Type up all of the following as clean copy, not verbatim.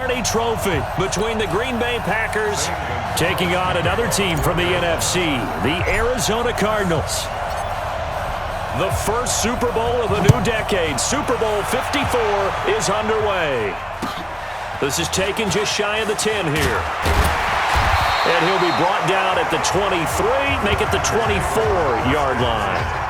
Trophy between the Green Bay Packers taking on another team from the NFC, the Arizona Cardinals. The first Super Bowl of the new decade, Super Bowl 54, is underway. This is taken just shy of the 10 here. And he'll be brought down at the 23, make it the 24-yard line.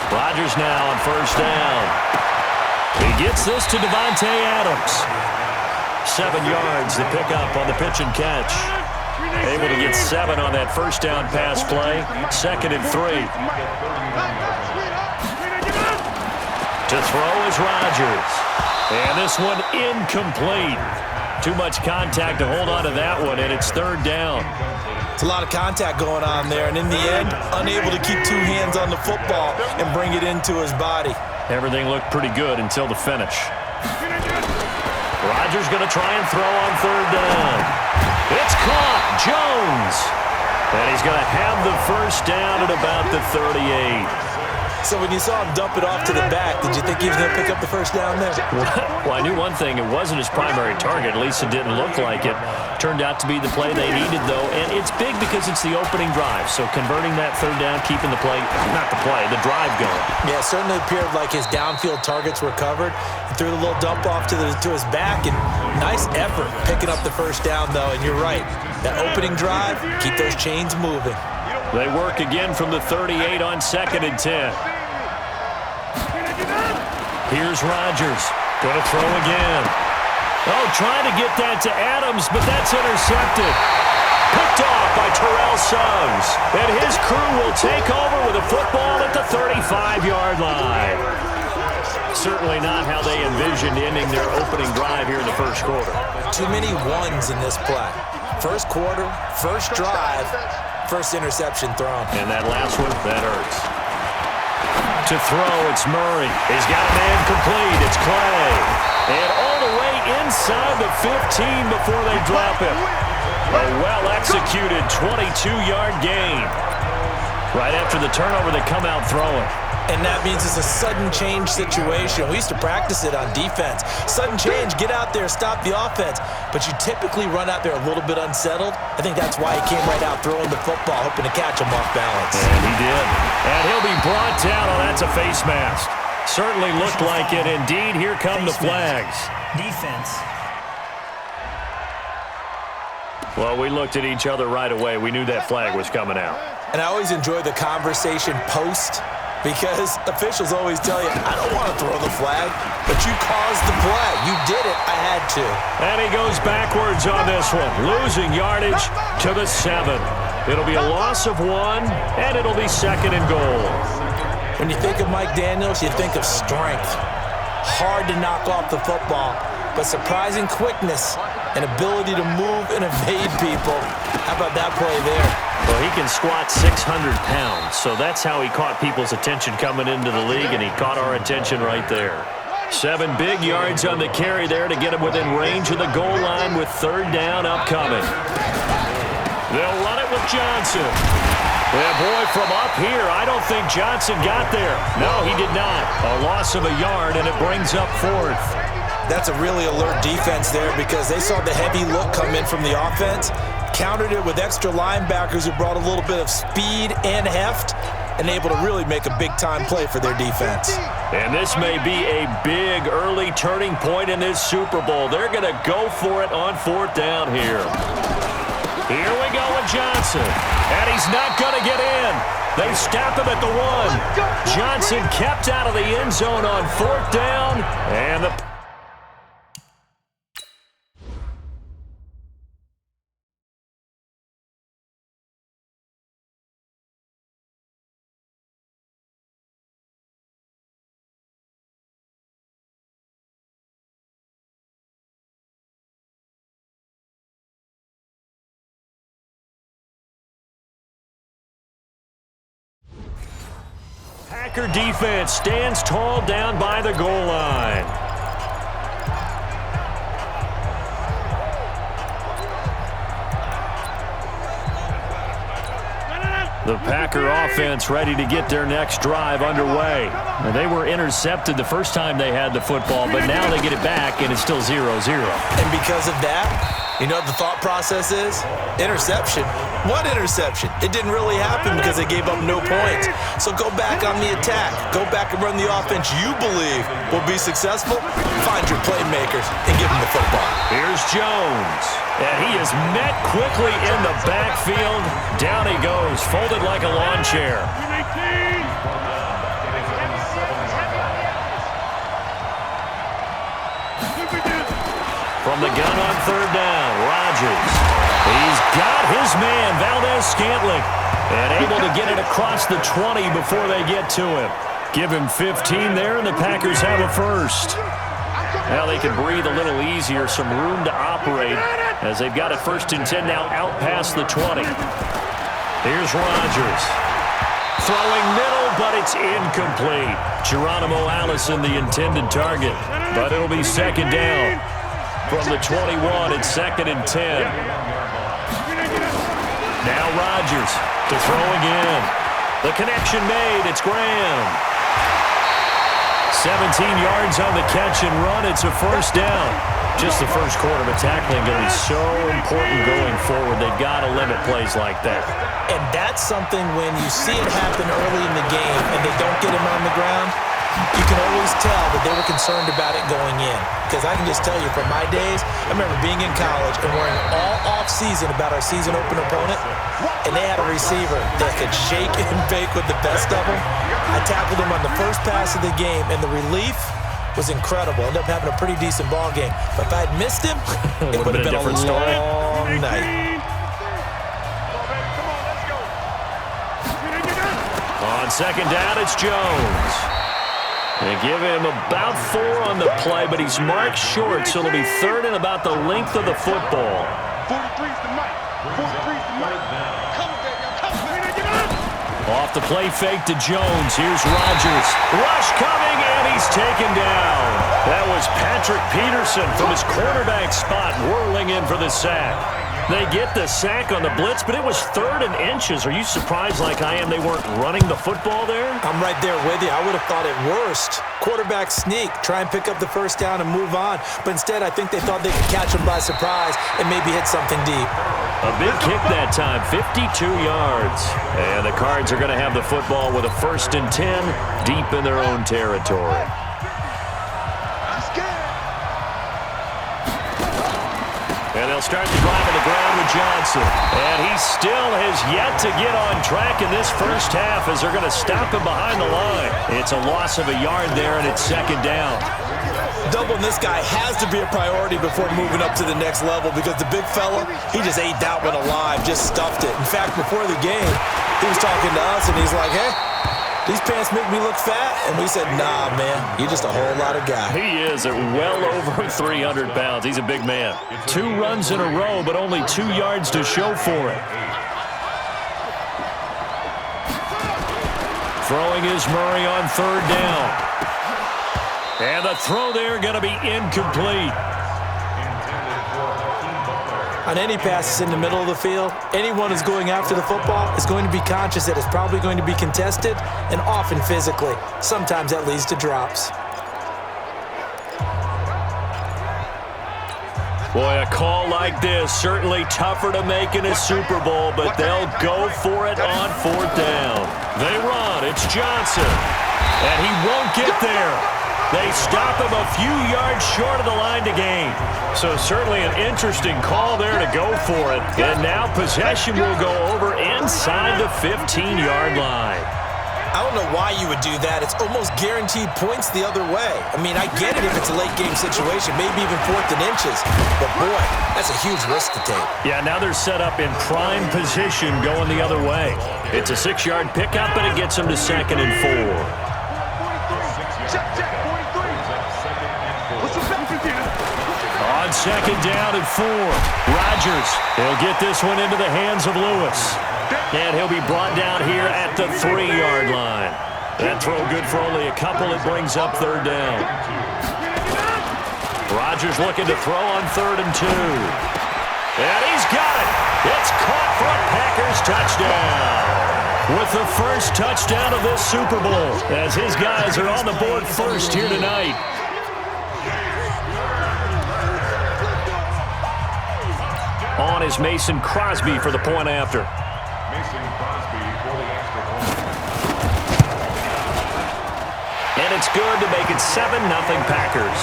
Rodgers now on first down. He gets this to Davante Adams. 7 yards to pick up on the pitch and catch. Able to get 7 on that first down pass play. 2nd and 3. To throw is Rodgers. And this one incomplete. Too much contact to hold on to that one, and it's 3rd down. It's a lot of contact going on there, and in the end, unable to keep 2 hands on the football and bring it into his body. Everything looked pretty good until the finish. Rodgers going to try and throw on 3rd down. It's caught. Jones. And he's going to have the first down at about the 38. So when you saw him dump it off to the back, did you think he was going to pick up the first down there? Well, I knew one thing. It wasn't his primary target. At least it didn't look like it. Turned out to be the play they needed, though. And it's big because it's the opening drive. So converting that 3rd down, keeping the play, not the play, the drive going. Yeah, it certainly appeared like his downfield targets were covered. He threw the little dump off to his back, and nice effort picking up the first down, though. And you're right. That opening drive, keep those chains moving. They work again from the 38 on 2nd and 10. Here's Rodgers. Going to throw again. Oh, trying to get that to Adams, but that's intercepted. Picked off by Terrell Suggs. And his crew will take over with a football at the 35-yard line. Certainly not how they envisioned ending their opening drive here in the first quarter. Too many ones in this play. First quarter, first drive, first interception thrown. And that last one, that hurts. To throw, it's Murray. He's got a man complete. It's Clay. And all the way inside the 15 before they drop him. A well-executed 22-yard gain. Right after the turnover, they come out throwing. And that means it's a sudden change situation. We used to practice it on defense. Sudden change, get out there, stop the offense. But you typically run out there a little bit unsettled. I think that's why he came right out throwing the football, hoping to catch him off balance. And he did. And he'll be brought down. Oh, that's a face mask. Certainly looked like it. Indeed, here come the flags. Defense. Well, we looked at each other right away. We knew that flag was coming out. And I always enjoy the conversation post, because officials always tell you, I don't want to throw the flag, but you caused the play. You did it. I had to. And he goes backwards on this one, losing yardage to the 7. It'll be a loss of 1, and it'll be 2nd and goal. When you think of Mike Daniels, you think of strength. Hard to knock off the football, but surprising quickness and ability to move and evade people. How about that play there? Well, he can squat 600 pounds, so that's how he caught people's attention coming into the league, and he caught our attention right there. 7 big yards on the carry there to get him within range of the goal line with 3rd down upcoming. They'll run it with Johnson. Yeah, boy, from up here, I don't think Johnson got there. No, he did not. A loss of a yard, and it brings up 4th. That's a really alert defense there, because they saw the heavy look come in from the offense, countered it with extra linebackers who brought a little bit of speed and heft, and able to really make a big-time play for their defense. And this may be a big early turning point in this Super Bowl. They're going to go for it on 4th down here. Here we go with Johnson. And he's not going to get in. They stop him at the 1. Johnson kept out of the end zone on 4th down. And the Packer defense stands tall down by the goal line. The Packer offense ready to get their next drive underway. And they were intercepted the first time they had the football, but now they get it back, and it's still 0-0. And because of that, you know what the thought process is? Interception. What interception? It didn't really happen because they gave up no points. So go back on the attack. Go back and run the offense you believe will be successful. Find your playmakers and give them the football. Here's Jones. And he is met quickly in the backfield. Down he goes, folded like a lawn chair. From the gun on third down, Rodgers. He's got his man, Valdez-Scantling, and able to get it across the 20 before they get to him. Give him 15 there, and the Packers have a first. Now they can breathe a little easier, some room to operate as they've got a 1st and 10 now out past the 20. Here's Rodgers. Throwing middle, but it's incomplete. Geronimo Allison, the intended target, but it'll be 2nd down. From the 21, it's 2nd and 10. Now Rodgers to throw again. The connection made. It's Graham. 17 yards on the catch and run. It's a 1st down. Just the first quarter, but tackling going to be so important going forward. They've got to limit plays like that. And that's something when you see it happen early in the game and they don't get him on the ground, you can always tell that they were concerned about it going in. Because I can just tell you from my days, I remember being in college and worrying all off-season about our season open opponent, and they had a receiver that could shake and bake with the best of them. I tackled him on the first pass of the game, and the relief was incredible. Ended up having a pretty decent ball game. But if I had missed him, it would have been a long night. On 2nd down, it's Jones. They give him about 4 on the play, but he's marked short, so it'll be 3rd and about the length of the football. 43's the mic. 43's the mic. Come on, baby. Come on. Off the play fake to Jones. Here's Rodgers. Rush coming, and he's taken down. That was Patrick Peterson from his quarterback spot whirling in for the sack. They get the sack on the blitz, but it was 3rd and inches. Are you surprised like I am they weren't running the football there? I'm right there with you. I would have thought it worst. Quarterback sneak, try and pick up the 1st down and move on. But instead, I think they thought they could catch him by surprise and maybe hit something deep. A big kick that time, 52 yards. And the Cards are going to have the football with a 1st and 10 deep in their own territory. And they'll start the drive on the ground with Johnson. And he still has yet to get on track in this first half as they're going to stop him behind the line. It's a loss of a yard there, and it's 2nd down. Doubling this guy has to be a priority before moving up to the next level because the big fella, he just ate that one alive, just stuffed it. In fact, before the game, he was talking to us, and he's like, hey, these pants make me look fat. And we said, nah, man, you're just a whole lot of guy. He is at well over 300 pounds. He's a big man. 2 runs in a row, but only 2 yards to show for it. Throwing is Murray on 3rd down. And the throw there going to be incomplete. On any passes in the middle of the field, anyone who's going after the football is going to be conscious that it's probably going to be contested and often physically. Sometimes that leads to drops. Boy, a call like this, certainly tougher to make in a Super Bowl, but they'll go for it on 4th down. They run, it's Johnson, and he won't get there. They stop him a few yards short of the line to gain. So certainly an interesting call there to go for it. And now possession will go over inside the 15-yard line. I don't know why you would do that. It's almost guaranteed points the other way. I mean, I get it if it's a late-game situation, maybe even 4th and inches. But, boy, that's a huge risk to take. Yeah, now they're set up in prime position going the other way. It's a 6-yard pickup, and it gets them to 2nd and 4. On 2nd down and 4, Rodgers. He'll get this one into the hands of Lewis. And he'll be brought down here at the 3-yard line. That throw good for only a couple. It brings up 3rd down. Rodgers looking to throw on 3rd and 2. And he's got it. It's caught for a Packers touchdown. with the first touchdown of this Super Bowl, as his guys are on the board first here tonight. On is Mason Crosby for the point after. Mason Crosby for the extra point. And it's good to make it 7-0 Packers.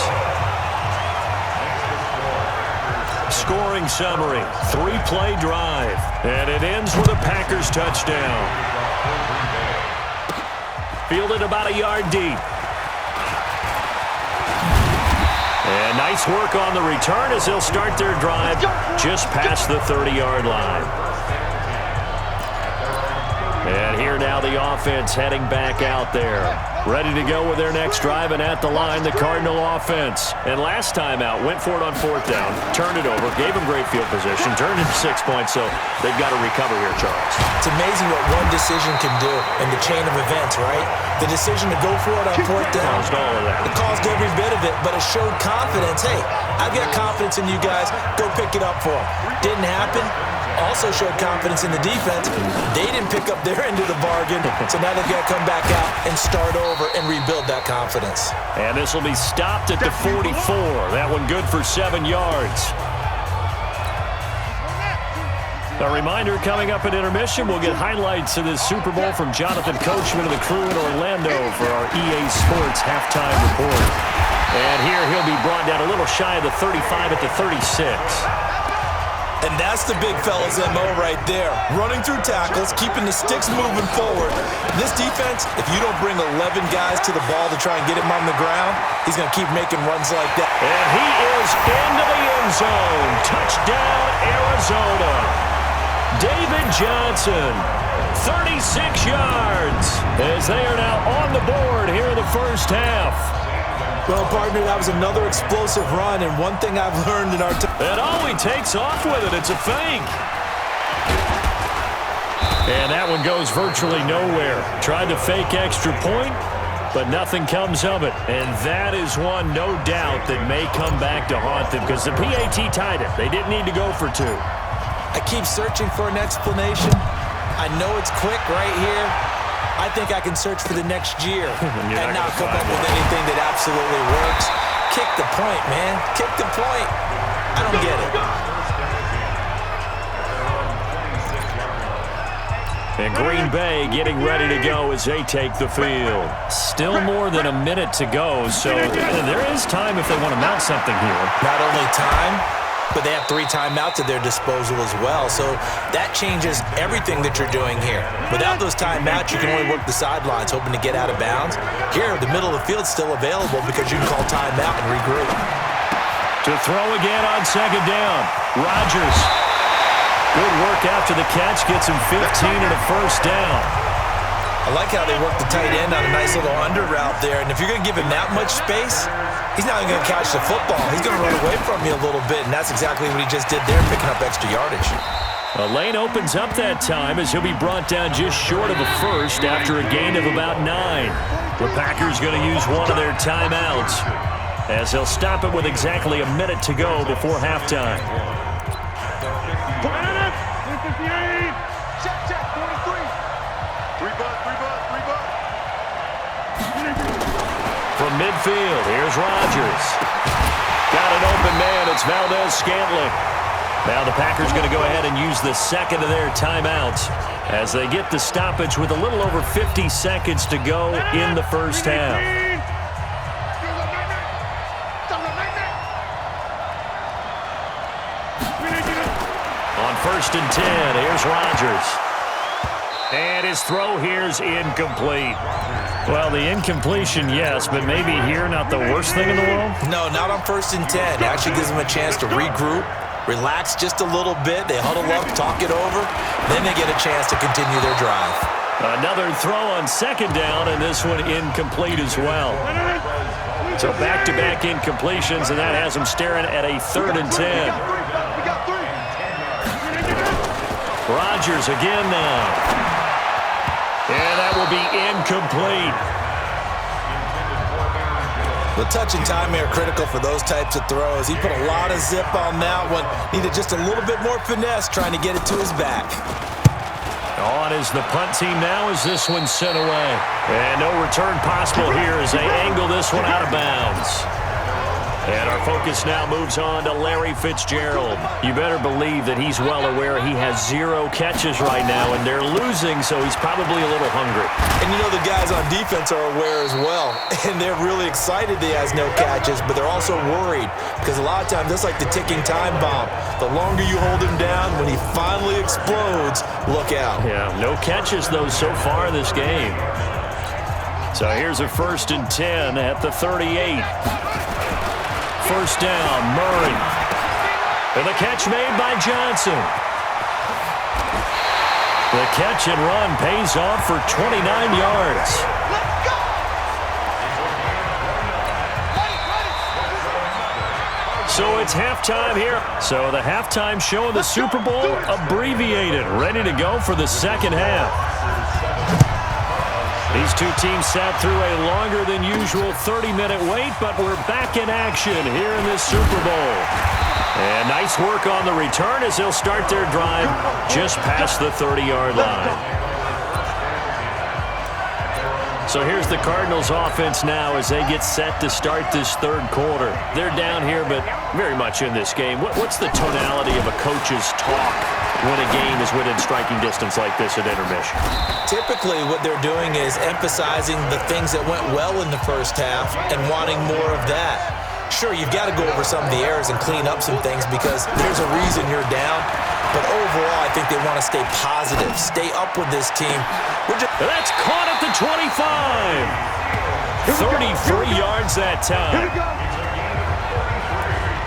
Scoring summary, 3-play drive. And it ends with a Packers touchdown. Fielded about a yard deep. And nice work on the return as they'll start their drive just past the 30-yard line. And here now the offense heading back out there. Ready to go with their next drive, and at the line, the Cardinal offense. And last time out, went for it on 4th down, turned it over, gave them great field position, turned into 6 points, so they've got to recover here, Charles. It's amazing what one decision can do in the chain of events, right? The decision to go for it on 4th down. Caused all of that. It caused every bit of it, but it showed confidence. Hey, I've got confidence in you guys. Go pick it up for them. Didn't happen. Also showed confidence in the defense. They didn't pick up their end of the bargain, so now they've got to come back out and start over and rebuild that confidence. And this will be stopped at the 44. That one good for 7 yards. A reminder, coming up at intermission, we'll get highlights of this Super Bowl from Jonathan Coachman and the crew in Orlando for our EA Sports halftime report. And here he'll be brought down a little shy of the 35 at the 36. And that's the big fella's MO right there. Running through tackles, keeping the sticks moving forward. This defense, if you don't bring 11 guys to the ball to try and get him on the ground, he's going to keep making runs like that. And he is into the end zone. Touchdown, Arizona. David Johnson, 36 yards, as they are now on the board here in the first half. Well, partner, that was another explosive run, and one thing I've learned in our time. And he takes off with it. It's a fake. And that one goes virtually nowhere. Tried to fake extra point, but nothing comes of it. And that is one, no doubt, that may come back to haunt them because the PAT tied it. They didn't need to go for 2. I keep searching for an explanation. I know it's quick right here. I think I can search for the next year and not come up with anything that absolutely works. Kick the point, man. Kick the point. I don't get it. And Green Bay getting ready to go as they take the field. Still more than a minute to go, so there is time if they want to mount something here. Not only time, but they have 3 timeouts at their disposal as well. So that changes everything that you're doing here. Without those timeouts, you can only work the sidelines, hoping to get out of bounds. Here, the middle of the field's still available because you can call timeout and regroup. To throw again on 2nd down. Rodgers. Good work after the catch. Gets him 15 and a first down. I like how they work the tight end on a nice little under route there. And if you're going to give him that much space, he's not even going to catch the football. He's going to run away from you a little bit, and that's exactly what he just did there, picking up extra yardage. A lane opens up that time as he'll be brought down just short of a first after a gain of about 9. The Packers going to use one of their timeouts as they'll stop it with exactly a minute to go before halftime. From midfield, here's Rodgers. Got an open man. It's Valdez-Scantling. Now the Packers going to go ahead and use the second of their timeouts as they get the stoppage with a little over 50 seconds to go in the first half. On 1st and 10, here's Rodgers. And his throw here's incomplete. Well, the incompletion, yes, but maybe here not the worst thing in the world? No, not on 1st and 10. It actually gives them a chance to regroup, relax just a little bit. They huddle up, talk it over. Then they get a chance to continue their drive. Another throw on 2nd down, and this one incomplete as well. So back-to-back incompletions, and that has them staring at a 3rd and 10. Rodgers again now. And that will be incomplete. The touch and timing are critical for those types of throws. He put a lot of zip on that one. Needed just a little bit more finesse trying to get it to his back. On is the punt team now as this one's sent away. And no return possible here as they angle this one out of bounds. And our focus now moves on to Larry Fitzgerald. You better believe that he's well aware he has 0 catches right now, and they're losing, so he's probably a little hungry. And you know the guys on defense are aware as well, and they're really excited that he has no catches, but they're also worried because a lot of times that's like the ticking time bomb. The longer you hold him down, when he finally explodes, look out. Yeah, no catches, though, so far in this game. So here's a 1st and 10 at the 38. First down, Murray. And the catch made by Johnson. The catch and run pays off for 29 yards. So it's halftime here. So the halftime show of the Super Bowl abbreviated, ready to go for the second half. These two teams sat through a longer than usual 30-minute wait, but we're back in action here in this Super Bowl. And nice work on the return as they'll start their drive just past the 30-yard line. So here's the Cardinals offense now as they get set to start this third quarter. They're down here, but very much in this game. What's the tonality of a coach's talk when a game is within striking distance like this at intermission? Typically, what they're doing is emphasizing the things that went well in the first half and wanting more of that. Sure, you've got to go over some of the errors and clean up some things because there's a reason you're down. But overall, I think they want to stay positive, stay up with this team. That's caught at the 25. 33 yards that time.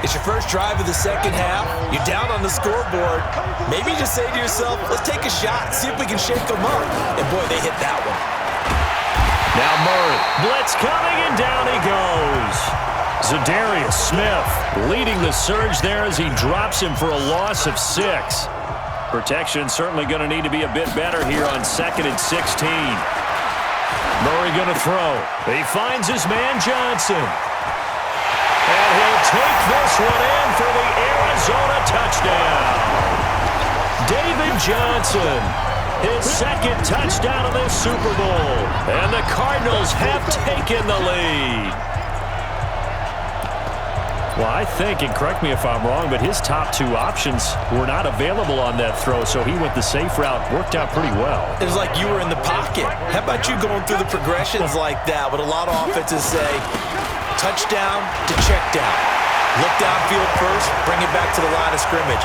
It's your first drive of the second half. You're down on the scoreboard. Maybe just say to yourself, let's take a shot, see if we can shake them up. And, boy, they hit that one. Now Murray. Blitz coming, and down he goes. Zadarius Smith leading the surge there as he drops him for a loss of 6. Protection certainly going to need to be a bit better here on 2nd and 16. Murray going to throw. He finds his man Johnson. And he'll take this one in for the Arizona touchdown. David Johnson, his 2nd touchdown of this Super Bowl. And the Cardinals have taken the lead. Well, I think, and correct me if I'm wrong, but his top 2 options were not available on that throw, so he went the safe route. Worked out pretty well. It was like you were in the pocket. How about you going through the progressions like that? What a lot of offenses say, touchdown to check down. Look downfield first, bring it back to the line of scrimmage.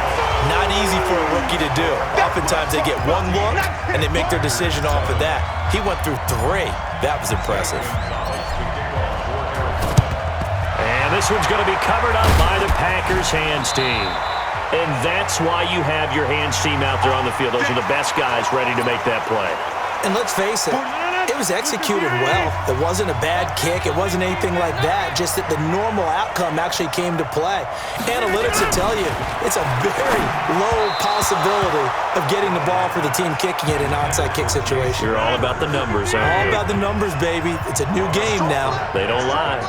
Not easy for a rookie to do. Oftentimes they get one look, and they make their decision off of that. He went through 3. That was impressive. And this one's going to be covered up by the Packers hands team. And that's why you have your hands team out there on the field. Those are the best guys ready to make that play. And let's face it, it was executed well. It wasn't a bad kick. It wasn't anything like that. Just that the normal outcome actually came to play. Analytics will tell you it's a very low possibility of getting the ball for the team kicking it in an onside kick situation. You're all about the numbers, aren't you? All about the numbers, baby. It's a new game now. They don't lie.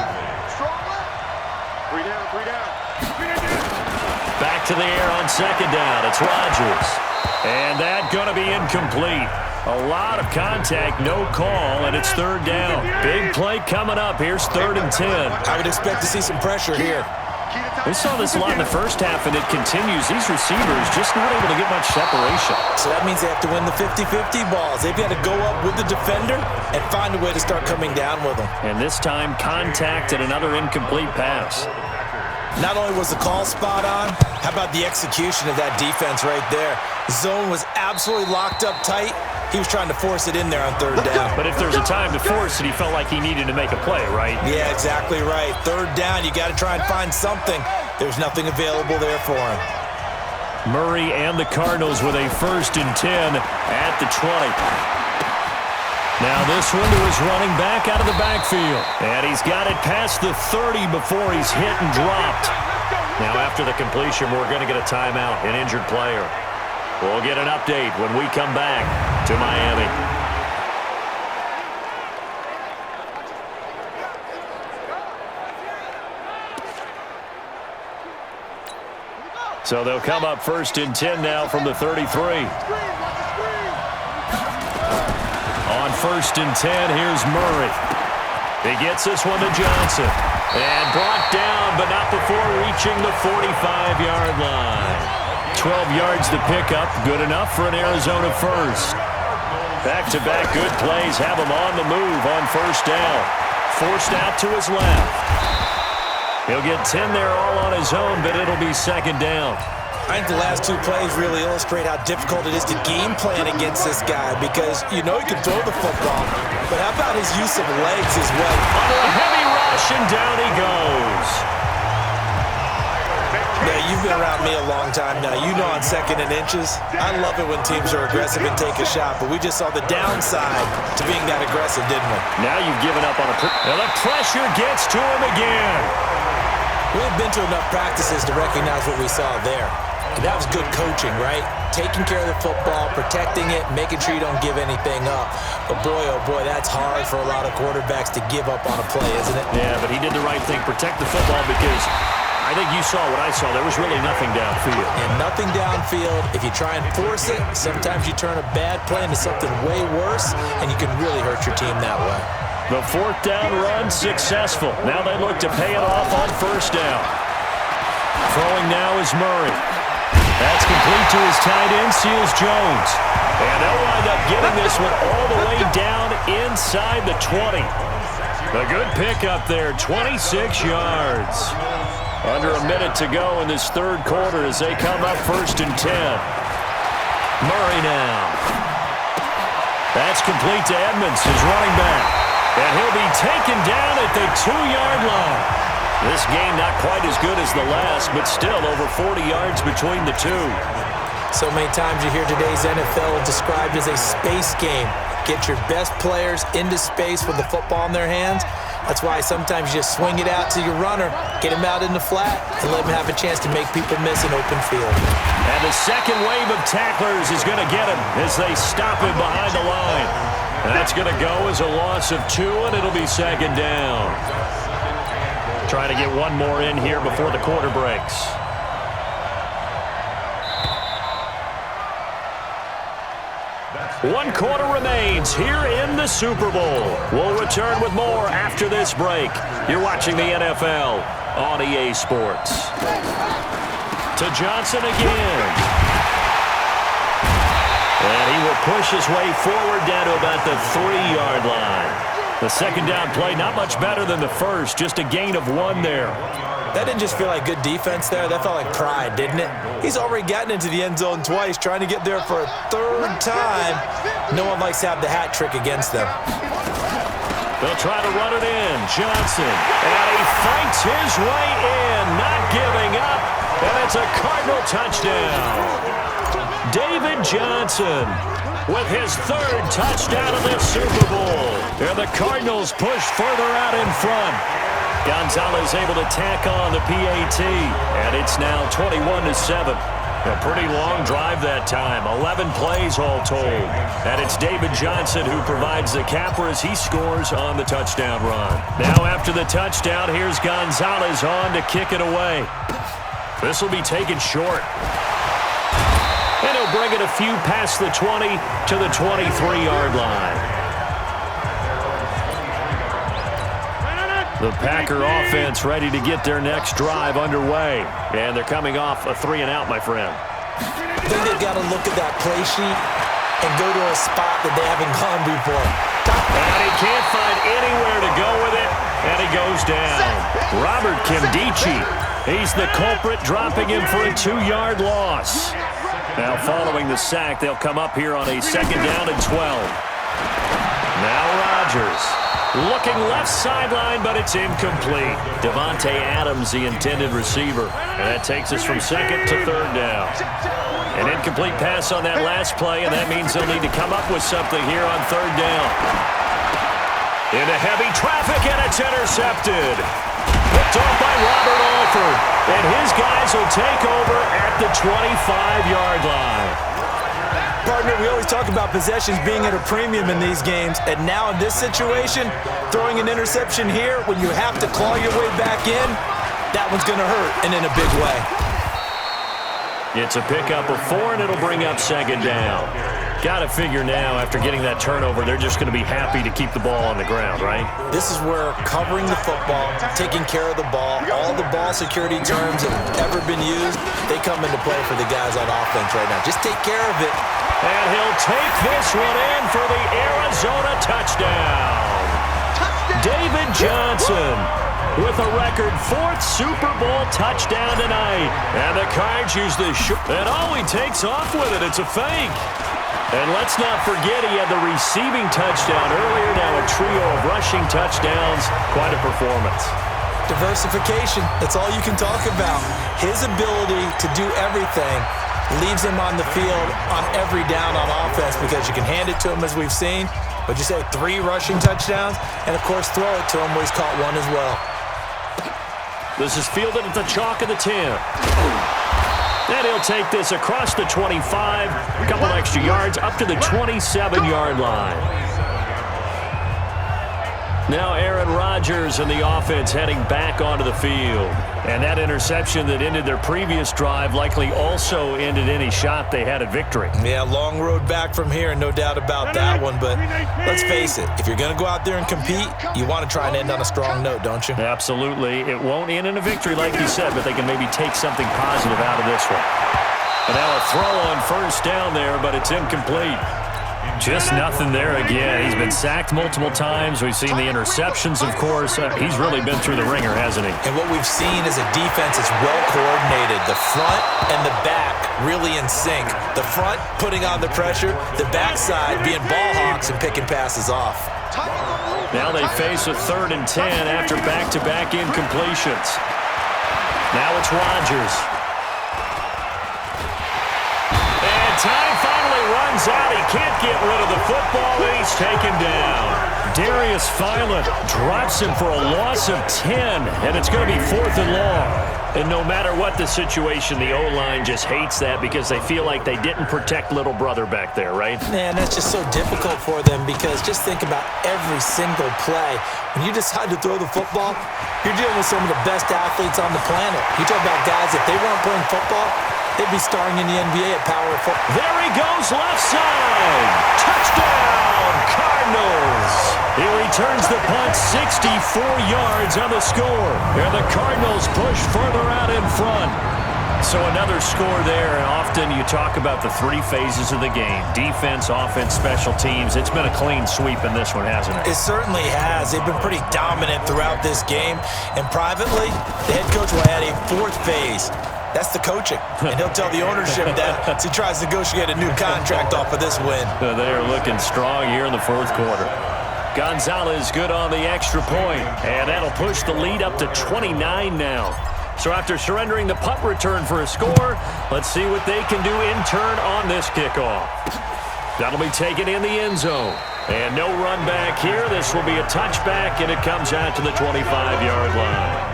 Back to the air on 2nd down. It's Rodgers. And that going to be incomplete. A lot of contact, no call, and it's 3rd down. Big play coming up. Here's 3rd and 10. I would expect to see some pressure here. We saw this a lot in the first half, and it continues. These receivers just not able to get much separation. So that means they have to win the 50-50 balls. They've got to go up with the defender and find a way to start coming down with them. And this time, contact and another incomplete pass. Not only was the call spot on, how about the execution of that defense right there? Zone was absolutely locked up tight. He was trying to force it in there on 3rd down. But if there's a time to force it, he felt like he needed to make a play, right? Yeah, exactly right. 3rd down, you got to try and find something. There's nothing available there for him. Murray and the Cardinals with a 1st and 10 at the 20. Now this one to his running back out of the backfield. And he's got it past the 30 before he's hit and dropped. Now after the completion, we're going to get a timeout, an injured player. We'll get an update when we come back to Miami. So they'll come up 1st and 10 now from the 33. first and 10. Here's Murray. He gets this one to Johnson. And brought down, but not before reaching the 45-yard line. 12 yards to pick up. Good enough for an Arizona first. Back-to-back good plays have him on the move on first down. Forced out to his left. He'll get 10 there all on his own, but it'll be second down. I think the last two plays really illustrate how difficult it is to game plan against this guy because you know he can throw the football, but how about his use of legs as well? Under a heavy rush, and down he goes. Yeah, you've been around me a long time now. You know on second and inches, I love it when teams are aggressive and take a shot, but we just saw the downside to being that aggressive, didn't we? Now you've given up on a... Now the pressure gets to him again. We've been to enough practices to recognize what we saw there. And that was good coaching, right? Taking care of the football, protecting it, making sure you don't give anything up. But boy, oh boy, that's hard for a lot of quarterbacks to give up on a play, isn't it? Yeah, but he did the right thing. Protect the football because I think you saw what I saw. There was really nothing downfield. And nothing downfield. If you try and force it, sometimes you turn a bad play into something way worse, and you can really hurt your team that way. The fourth down run successful. Now they look to pay it off on first down. Throwing now is Murray. That's complete to his tight end, Seals Jones. And they'll wind up getting this one all the way down inside the 20. A good pickup there, 26 yards. Under a minute to go in this third quarter as they come up first and 10. Murray now. That's complete to Edmonds, his running back. And he'll be taken down at the 2-yard line. This game not quite as good as the last, but still over 40 yards between the two. So many times you hear today's NFL described as a space game. Get your best players into space with the football in their hands. That's why sometimes you just swing it out to your runner, get him out in the flat, and let him have a chance to make people miss an open field. And the second wave of tacklers is going to get him as they stop him behind the line. And that's going to go as a loss of 2, and it'll be second down. Trying to get one more in here before the quarter breaks. One quarter remains here in the Super Bowl. We'll return with more after this break. You're watching the NFL on EA Sports. To Johnson again. And he will push his way forward down to about the 3-yard line. The second down play, not much better than the first, just a gain of 1 there. That didn't just feel like good defense there. That felt like pride, didn't it? He's already gotten into the end zone twice, trying to get there for a 3rd time. No one likes to have the hat trick against them. They'll try to run it in. Johnson. And he fights his way in, not giving up. And it's a Cardinal touchdown. David Johnson with his 3rd touchdown of this Super Bowl. And the Cardinals push further out in front. Gonzalez able to tack on the PAT. And it's now 21-7. A pretty long drive that time. 11 plays all told. And it's David Johnson who provides the capper as he scores on the touchdown run. Now after the touchdown, here's Gonzalez on to kick it away. This will be taken short. And he'll bring it a few past the 20 to the 23-yard line. The Packer offense ready to get their next drive underway. And they're coming off a 3-and-out, my friend. I think they've got to look at that play sheet and go to a spot that they haven't gone before. And he can't find anywhere to go with it. And he goes down. Robert Kimdichie. He's the culprit, dropping him for a 2-yard loss. Now following the sack, they'll come up here on a 2nd down and 12. Now Rodgers. Looking left sideline, but it's incomplete. Devontae Adams, the intended receiver. And that takes us from 2nd to 3rd down. An incomplete pass on that last play, and that means they'll need to come up with something here on 3rd down. Into heavy traffic, and it's intercepted. Picked off by Robert Alford. And his guys will take over at the 25-yard line. Partner, we always talk about possessions being at a premium in these games, and now in this situation, throwing an interception here when you have to claw your way back in, that one's going to hurt, and in a big way. It's a pickup of 4, and it'll bring up 2nd down. Got to figure now, after getting that turnover, they're just going to be happy to keep the ball on the ground, right? This is where covering the football, taking care of the ball, all the ball security terms that have ever been used, they come into play for the guys on offense right now. Just take care of it. And he'll take this one in for the Arizona touchdown. David Johnson with a record 4th Super Bowl touchdown tonight. And the Cards use the and he takes off with it. It's a fake. And let's not forget he had the receiving touchdown earlier. Now a trio of rushing touchdowns. Quite a performance. Diversification. That's all you can talk about. His ability to do everything leaves him on the field on every down on offense because you can hand it to him as we've seen. But you say 3 rushing touchdowns and, of course, throw it to him where he's caught 1 as well. This is fielded at the chalk of the 10. And he'll take this across the 25, a couple extra yards, up to the 27-yard line. Now Aaron Rodgers and the offense heading back onto the field. And that interception that ended their previous drive likely also ended any shot they had at victory. Yeah, long road back from here, no doubt about that one. But let's face it, if you're going to go out there and compete, you want to try and end on a strong note, don't you? Absolutely. It won't end in a victory like you said, but they can maybe take something positive out of this one. And now a throw on first down there, but it's incomplete. Just nothing there again. He's been sacked multiple times. We've seen the interceptions, of course. He's really been through the ringer, hasn't he? And what we've seen is a defense that's well coordinated. The front and the back really in sync. The front putting on the pressure, the backside being ball hawks and picking passes off. Now they face a 3rd and 10 after back-to-back incompletions. Now it's Rodgers. Time finally runs out. He can't get rid of the football, and he's taken down. Darius Philon drops him for a loss of 10, and it's going to be 4th and long. And no matter what the situation, the O-line just hates that because they feel like they didn't protect little brother back there, right? Man, that's just so difficult for them because just think about every single play. When you decide to throw the football, you're dealing with some of the best athletes on the planet. You talk about guys, if they weren't playing football, they'd be starring in the NBA at power football. There he goes, left side. Touchdown, Cardinals. He returns the punt 64 yards on the score. And the Cardinals push further out in front. So another score there. And often you talk about the 3 phases of the game. Defense, offense, special teams. It's been a clean sweep in this one, hasn't it? It certainly has. They've been pretty dominant throughout this game. And privately, the head coach will add a 4th phase. That's the coaching. And he'll tell the ownership that as he tries to negotiate a new contract off of this win. They are looking strong here in the 4th quarter. Gonzalez good on the extra point. And that'll push the lead up to 29 now. So after surrendering the punt return for a score, let's see what they can do in turn on this kickoff. That'll be taken in the end zone. And no run back here. This will be a touchback, and it comes out to the 25-yard line.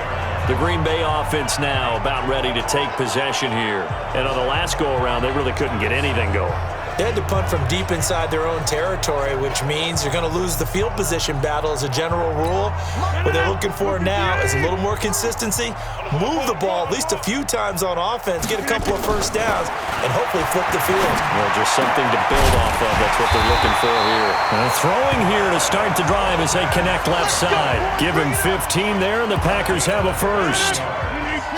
The Green Bay offense now about ready to take possession here. And on the last go-around, they really couldn't get anything going. They had to punt from deep inside their own territory, which means you're going to lose the field position battle as a general rule. What they're looking for now is a little more consistency, move the ball at least a few times on offense, get a couple of first downs, and hopefully flip the field. Well, just something to build off of. That's what they're looking for here. Throwing here to start the drive as they connect left side. Give him 15 there, and the Packers have a first.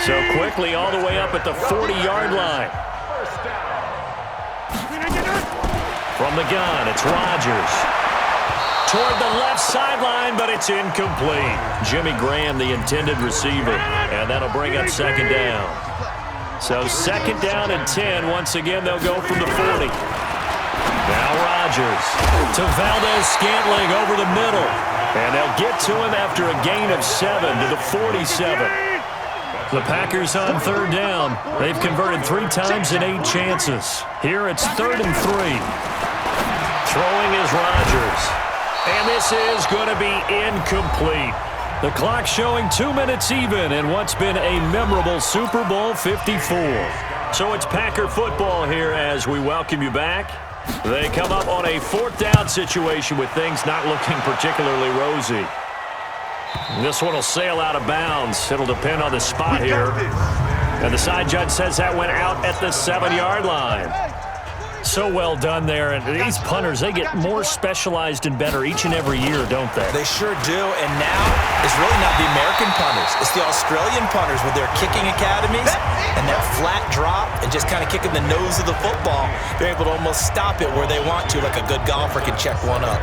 So quickly all the way up at the 40-yard line. From the gun, it's Rodgers. Toward the left sideline, but it's incomplete. Jimmy Graham, the intended receiver. And that'll bring up 2nd down. So 2nd down and 10. Once again, they'll go from the 40. Now Rodgers to Valdez-Scantling over the middle. And they'll get to him after a gain of 7 to the 47. The Packers on 3rd down. They've converted 3 times in 8 chances. Here it's 3rd and 3. Throwing is Rodgers. And this is going to be incomplete. The clock showing 2 minutes even in what's been a memorable Super Bowl 54. So it's Packer football here as we welcome you back. They come up on a 4th down situation with things not looking particularly rosy. This one will sail out of bounds. It'll depend on the spot here. And the side judge says that went out at the 7-yard line. so well done there. And these punters, they get more specialized and better each and every year, don't they? They sure do. And now it's really not the American punters. It's the Australian punters with their kicking academies and that flat drop and just kind of kicking the nose of the football. They're able to almost stop it where they want to, like a good golfer can check one up.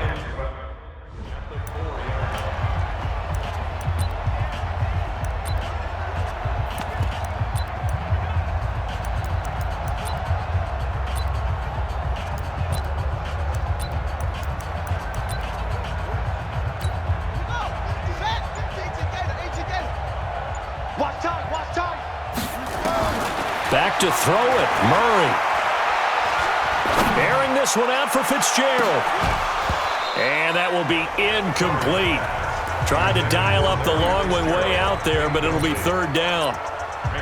Back to throw it, Murray. Airing this one out for Fitzgerald. And that will be incomplete. Tried to dial up the long one way out there, but it'll be third down.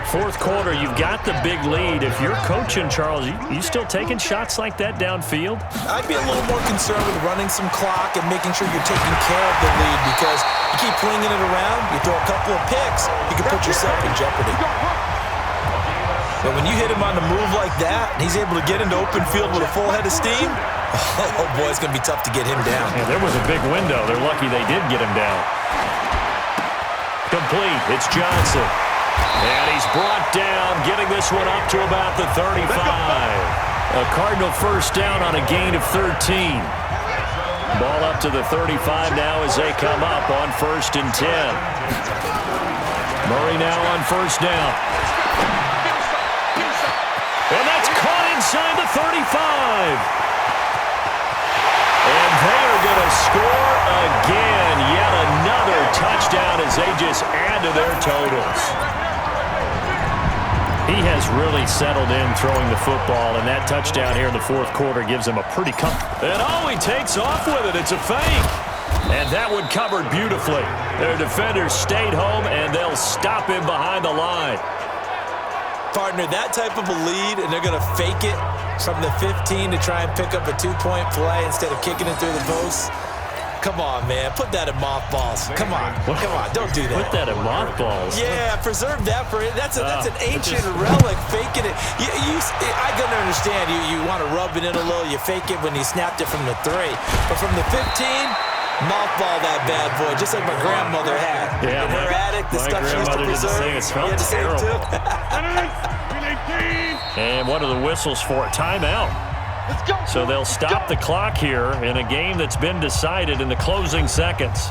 Fourth quarter, you've got the big lead. If you're coaching, Charles, you still taking shots like that downfield? I'd be a little more concerned with running some clock and making sure you're taking care of the lead, because you keep flinging it around, you throw a couple of picks, you can put yourself in jeopardy. But when you hit him on the move like that, and he's able to get into open field with a full head of steam, oh boy, it's going to be tough to get him down. Yeah, there was a big window. They're lucky they did get him down. Complete. It's Johnson. And he's brought down, getting this one up to about the 35. A Cardinal first down on a gain of 13. Ball up to the 35 now as they come up on 1st and 10. Murray now on first down. And that's caught inside the 35. And they are going to score again. Yet another touchdown as they just add to their totals. He has really settled in throwing the football, and that touchdown here in the fourth quarter gives him a pretty comfortable. And he takes off with it. It's a fake. And that one covered beautifully. Their defenders stayed home, and they'll stop him behind the line. Partner, that type of a lead, and they're going to fake it from the 15 to try and pick up a 2-point play instead of kicking it through the post. Come on, man. Put that in mothballs. Come on. Come on. Don't do that. Put that in mothballs? Yeah, preserve that for it. That's an ancient relic, faking it. I can understand. You want to rub it in a little. You fake it when you snapped it from the 3. But from the 15, mothball that bad boy, just like my grandmother had. Yeah, in her attic, the stuff she used to preserve. It smelled terrible. And what are the whistles for? Timeout. So they'll stop the clock here in a game that's been decided in the closing seconds.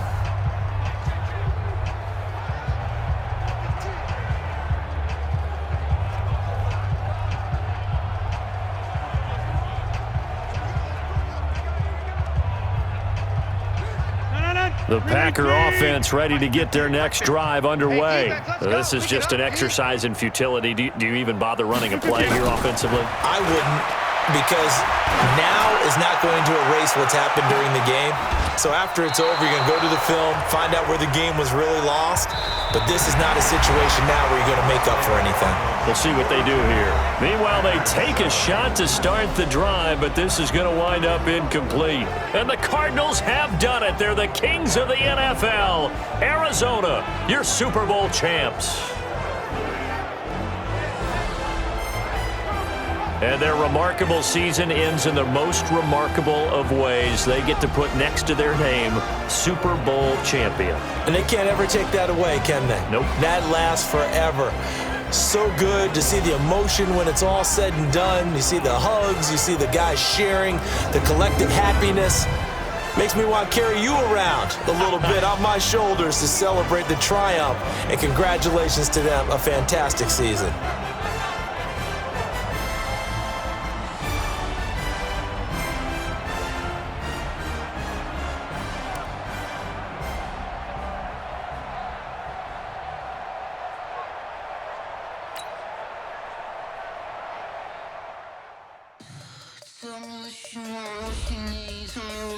The Packer offense ready to get their next drive underway. This is just an exercise in futility. Do you even bother running a play here offensively? I wouldn't, because now is not going to erase what's happened during the game. So after it's over, you're going to go to the film, find out where the game was really lost. But this is not a situation now where you're going to make up for anything. We'll see what they do here. Meanwhile, they take a shot to start the drive, but this is going to wind up incomplete. And the Cardinals have done it. They're the kings of the NFL. Arizona, your Super Bowl champs. And their remarkable season ends in the most remarkable of ways. They get to put next to their name, Super Bowl champion. And they can't ever take that away, can they? Nope. That lasts forever. So good to see the emotion when it's all said and done. You see the hugs, you see the guys sharing, the collective happiness. Makes me want to carry you around a little bit on my shoulders to celebrate the triumph. And congratulations to them, a fantastic season. Tell me what you want, what you need, tell me